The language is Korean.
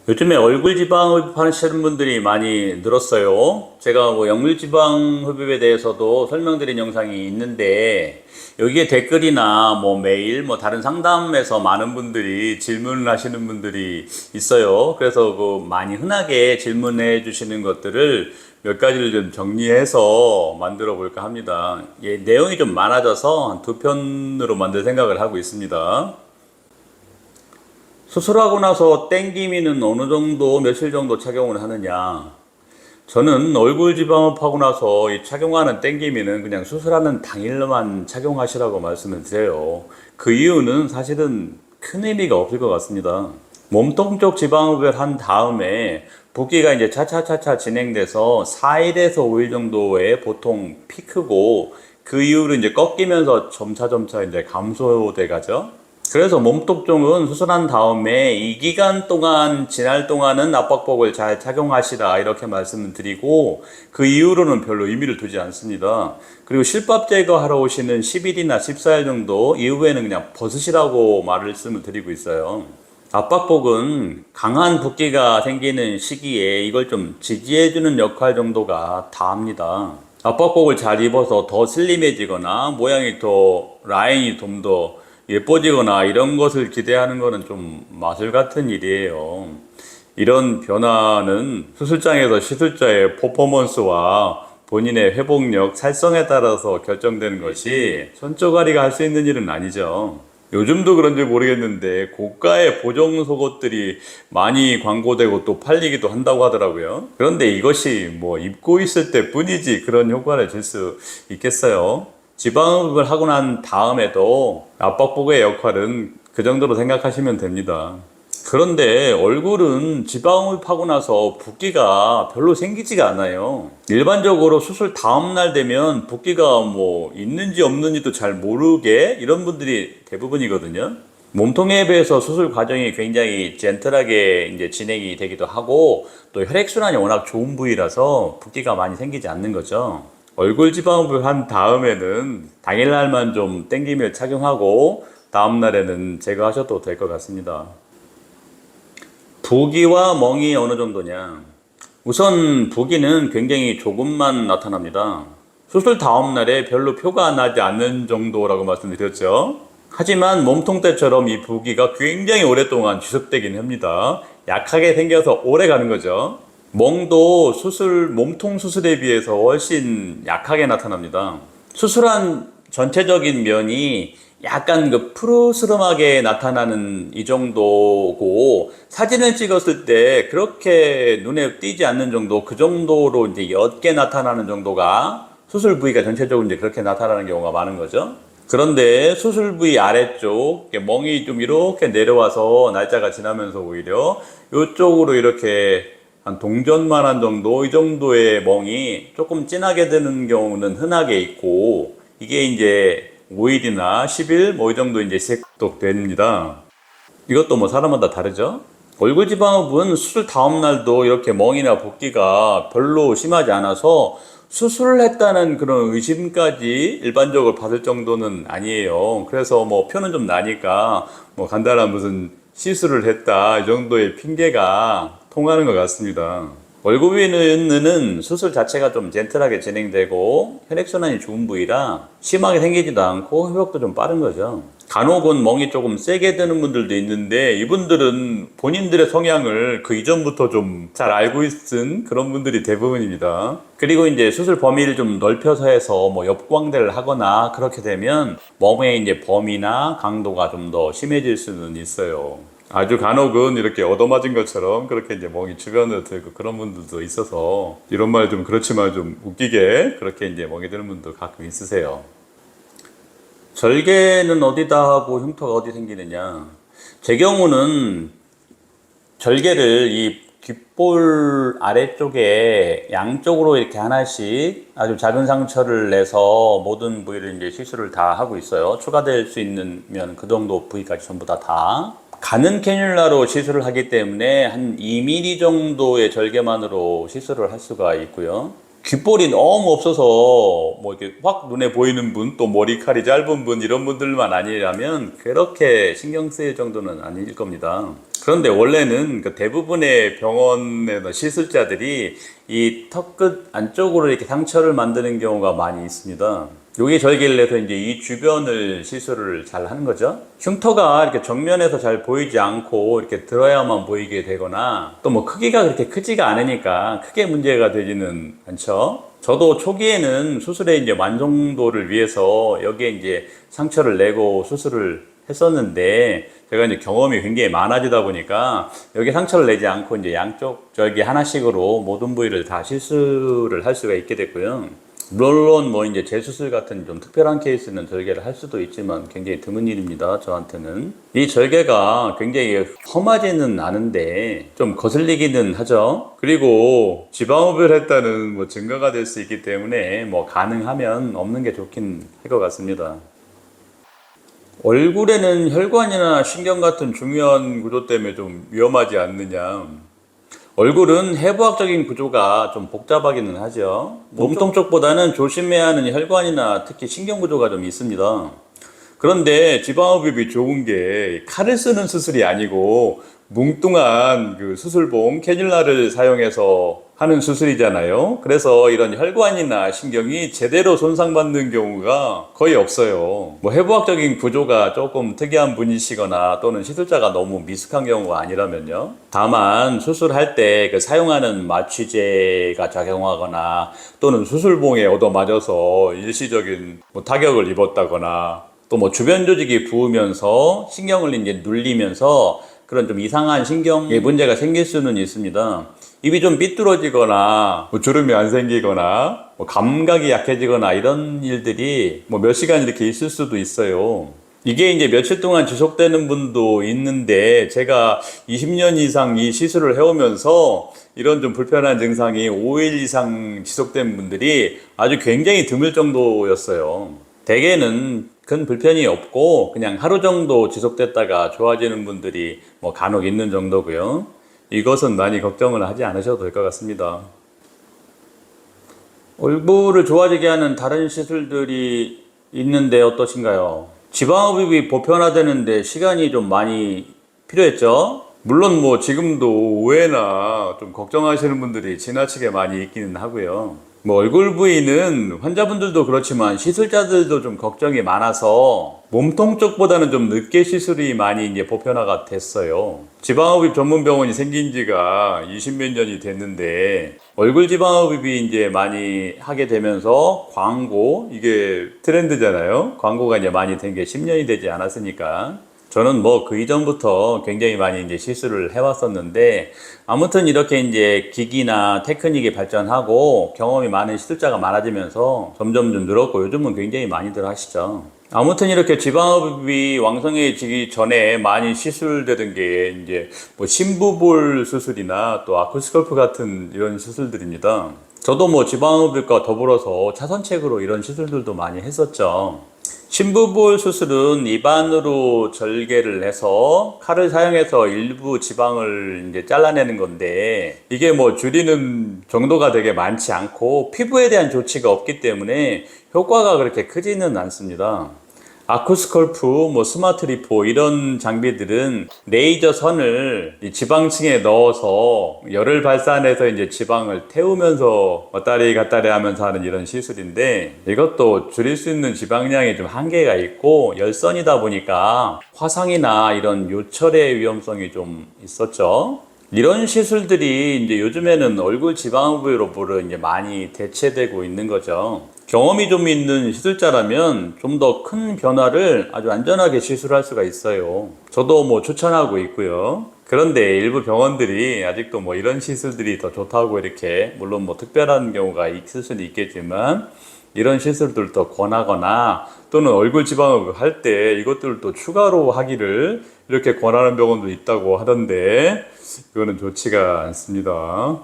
요즘에 얼굴 지방 흡입하시는 분들이 많이 늘었어요. 제가 뭐 역류 지방 흡입에 대해서도 설명드린 영상이 있는데 여기에 댓글이나 뭐 메일 뭐 다른 상담에서 많은 분들이 질문을 하시는 분들이 있어요. 그래서 그 많이 흔하게 질문해 주시는 것들을 몇 가지를 좀 정리해서 만들어 볼까 합니다. 예, 내용이 좀 많아져서 한 두 편으로 만들 생각을 하고 있습니다. 수술하고 나서 땡기미는 어느 정도, 며칠 정도 착용을 하느냐. 저는 얼굴 지방흡 하고 나서 이 착용하는 땡기미는 그냥 수술하는 당일만 착용하시라고 말씀을 드려요. 그 이유는 사실은 큰 의미가 없을 것 같습니다. 몸통 쪽 지방흡입을 한 다음에 붓기가 이제 차차차차 진행돼서 4일에서 5일 정도의 보통 피크고 그 이후로 이제 꺾이면서 점차점차 이제 감소돼 가죠. 그래서 몸통 쪽은 수술한 다음에 이 기간 동안 지날 동안은 압박복을 잘 착용하시라 이렇게 말씀을 드리고 그 이후로는 별로 의미를 두지 않습니다. 그리고 실밥 제거하러 오시는 10일이나 14일 정도 이후에는 그냥 벗으시라고 말씀을 드리고 있어요. 압박복은 강한 붓기가 생기는 시기에 이걸 좀 지지해주는 역할 정도가 다합니다. 압박복을 잘 입어서 더 슬림해지거나 모양이 더 라인이 좀 더 예뻐지거나 이런 것을 기대하는 것은 좀 마술 같은 일이에요. 이런 변화는 수술장에서 시술자의 퍼포먼스와 본인의 회복력, 살성에 따라서 결정되는 것이 손쪼가리가 할 수 있는 일은 아니죠. 요즘도 그런지 모르겠는데 고가의 보정 속옷들이 많이 광고되고 또 팔리기도 한다고 하더라고요. 그런데 이것이 뭐 입고 있을 때 뿐이지 그런 효과를 줄 수 있겠어요? 지방흡입을 하고 난 다음에도 압박복의 역할은 그 정도로 생각하시면 됩니다. 그런데 얼굴은 지방흡입하고 나서 붓기가 별로 생기지가 않아요. 일반적으로 수술 다음날 되면 붓기가 뭐 있는지 없는지도 잘 모르게 이런 분들이 대부분이거든요. 몸통에 비해서 수술 과정이 굉장히 젠틀하게 이제 진행이 되기도 하고 또 혈액순환이 워낙 좋은 부위라서 붓기가 많이 생기지 않는 거죠. 얼굴 지방흡입을 한 다음에는 당일날만 좀 땡기며 착용하고 다음날에는 제거하셔도 될 것 같습니다. 부기와 멍이 어느 정도냐? 우선 부기는 굉장히 조금만 나타납니다. 수술 다음 날에 별로 표가 나지 않는 정도라고 말씀드렸죠. 하지만 몸통 때처럼 이 부기가 굉장히 오랫동안 지속되긴 합니다. 약하게 생겨서 오래 가는 거죠. 멍도 몸통 수술에 비해서 훨씬 약하게 나타납니다. 수술한 전체적인 면이 약간 그 푸르스름하게 나타나는 이 정도고 사진을 찍었을 때 그렇게 눈에 띄지 않는 정도 그 정도로 이제 옅게 나타나는 정도가 수술 부위가 전체적으로 이제 그렇게 나타나는 경우가 많은 거죠. 그런데 수술 부위 아래쪽 멍이 좀 이렇게 내려와서 날짜가 지나면서 오히려 이쪽으로 이렇게 한 동전만한 정도 이 정도의 멍이 조금 진하게 되는 경우는 흔하게 있고 이게 이제 5일이나 10일 뭐 이 정도 이제 시작됩니다. 이것도 뭐 사람마다 다르죠. 얼굴 지방흡입은 수술 다음 날도 이렇게 멍이나 붓기가 별로 심하지 않아서 수술을 했다는 그런 의심까지 일반적으로 받을 정도는 아니에요. 그래서 뭐 표는 좀 나니까 뭐 간단한 무슨 시술을 했다 이 정도의 핑계가 통하는 것 같습니다. 월급 위는 수술 자체가 좀 젠틀하게 진행되고 혈액순환이 좋은 부위라 심하게 생기지도 않고 회복도 좀 빠른 거죠. 간혹은 멍이 조금 세게 드는 분들도 있는데 이분들은 본인들의 성향을 그 이전부터 좀 잘 알고 있은 그런 분들이 대부분입니다. 그리고 이제 수술 범위를 좀 넓혀서 해서 뭐 옆광대를 하거나 그렇게 되면 멍의 이제 범위나 강도가 좀 더 심해질 수는 있어요. 아주 간혹은 이렇게 얻어맞은 것처럼 그렇게 이제 멍이 주변으로 들고 그런 분들도 있어서 이런 말 좀 그렇지만 좀 웃기게 그렇게 이제 멍이 드는 분도 가끔 있으세요. 절개는 어디다 하고 흉터가 어디 생기느냐? 제 경우는 절개를 이 귓볼 아래쪽에 양쪽으로 이렇게 하나씩 아주 작은 상처를 내서 모든 부위를 이제 시술을 다 하고 있어요. 추가될 수 있는 면 그 정도 부위까지 전부 다. 가는 캐뉼라로 시술을 하기 때문에 한 2mm 정도의 절개만으로 시술을 할 수가 있고요. 귓볼이 너무 없어서 뭐 이렇게 확 눈에 보이는 분, 또 머리칼이 짧은 분 이런 분들만 아니라면 그렇게 신경 쓰일 정도는 아닐 겁니다. 그런데 원래는 그 대부분의 병원의 시술자들이 이 턱끝 안쪽으로 이렇게 상처를 만드는 경우가 많이 있습니다. 여기 절개를 해서 이제 이 주변을 시술을 잘 하는 거죠. 흉터가 이렇게 정면에서 잘 보이지 않고 이렇게 들어야만 보이게 되거나 또 뭐 크기가 그렇게 크지가 않으니까 크게 문제가 되지는 않죠. 저도 초기에는 수술의 이제 완성도를 위해서 여기에 이제 상처를 내고 수술을 했었는데 제가 이제 경험이 굉장히 많아지다 보니까 여기 상처를 내지 않고 이제 양쪽 절개 하나씩으로 모든 부위를 다 시술을 할 수가 있게 됐고요. 물론 뭐 이제 재수술 같은 좀 특별한 케이스는 절개를 할 수도 있지만 굉장히 드문 일입니다. 저한테는. 이 절개가 굉장히 험하지는 않은데 좀 거슬리기는 하죠. 그리고 지방흡입을 했다는 뭐 증거가 될 수 있기 때문에 뭐 가능하면 없는 게 좋긴 할 것 같습니다. 얼굴에는 혈관이나 신경 같은 중요한 구조 때문에 좀 위험하지 않느냐. 얼굴은 해부학적인 구조가 좀 복잡하기는 하죠. 몸통 쪽보다는 조심해야 하는 혈관이나 특히 신경 구조가 좀 있습니다. 그런데 지방흡입이 좋은 게 칼을 쓰는 수술이 아니고 뭉뚱한 그 수술봉 캐뉼라를 사용해서 하는 수술이잖아요. 그래서 이런 혈관이나 신경이 제대로 손상받는 경우가 거의 없어요. 뭐 해부학적인 구조가 조금 특이한 분이시거나 또는 시술자가 너무 미숙한 경우가 아니라면요. 다만 수술할 때 그 사용하는 마취제가 작용하거나 또는 수술봉에 얻어맞아서 일시적인 뭐 타격을 입었다거나 또 뭐 주변 조직이 부으면서 신경을 이제 눌리면서 그런 좀 이상한 신경에 문제가 생길 수는 있습니다. 입이 좀 삐뚤어지거나 뭐 주름이 안 생기거나 뭐 감각이 약해지거나 이런 일들이 뭐 몇 시간 이렇게 있을 수도 있어요. 이게 이제 며칠 동안 지속되는 분도 있는데 제가 20년 이상 이 시술을 해오면서 이런 좀 불편한 증상이 5일 이상 지속된 분들이 아주 굉장히 드물 정도였어요. 대개는 큰 불편이 없고 그냥 하루 정도 지속됐다가 좋아지는 분들이 뭐 간혹 있는 정도고요. 이것은 많이 걱정을 하지 않으셔도 될 것 같습니다. 얼굴을 좋아지게 하는 다른 시술들이 있는데 어떠신가요? 지방흡입이 보편화되는데 시간이 좀 많이 필요했죠? 물론 뭐 지금도 오해나 좀 걱정하시는 분들이 지나치게 많이 있기는 하고요. 뭐 얼굴 부위는 환자분들도 그렇지만 시술자들도 좀 걱정이 많아서 몸통 쪽보다는 좀 늦게 시술이 많이 이제 보편화가 됐어요. 지방흡입 전문 병원이 생긴 지가 20몇 년이 됐는데 얼굴 지방흡입이 이제 많이 하게 되면서 광고, 이게 트렌드잖아요. 광고가 이제 많이 된 게 10년이 되지 않았으니까. 저는 뭐 그 이전부터 굉장히 많이 이제 시술을 해왔었는데 아무튼 이렇게 이제 기기나 테크닉이 발전하고 경험이 많은 시술자가 많아지면서 점점 좀 늘었고 요즘은 굉장히 많이들 하시죠. 아무튼 이렇게 지방흡입이 왕성해지기 전에 많이 시술되던 게 이제 뭐 심부볼 수술이나 또 아쿠스컬프 같은 이런 수술들입니다. 저도 뭐 지방흡입과 더불어서 차선책으로 이런 시술들도 많이 했었죠. 심부볼 수술은 입안으로 절개를 해서 칼을 사용해서 일부 지방을 이제 잘라내는 건데 이게 뭐 줄이는 정도가 되게 많지 않고 피부에 대한 조치가 없기 때문에 효과가 그렇게 크지는 않습니다. 아쿠스컬프, 뭐 스마트 리포 이런 장비들은 레이저 선을 이 지방층에 넣어서 열을 발산해서 이제 지방을 태우면서 왔다리 갔다리 하면서 하는 이런 시술인데 이것도 줄일 수 있는 지방량이 좀 한계가 있고 열선이다 보니까 화상이나 이런 요철의 위험성이 좀 있었죠. 이런 시술들이 이제 요즘에는 얼굴 지방흡입으로 이제 많이 대체되고 있는 거죠. 경험이 좀 있는 시술자라면 좀 더 큰 변화를 아주 안전하게 시술할 수가 있어요. 저도 뭐 추천하고 있고요. 그런데 일부 병원들이 아직도 뭐 이런 시술들이 더 좋다고 이렇게, 물론 뭐 특별한 경우가 있을 수는 있겠지만 이런 시술들을 더 권하거나 또는 얼굴 지방흡입 할 때 이것들을 또 추가로 하기를 이렇게 권하는 병원도 있다고 하던데 그거는 좋지가 않습니다.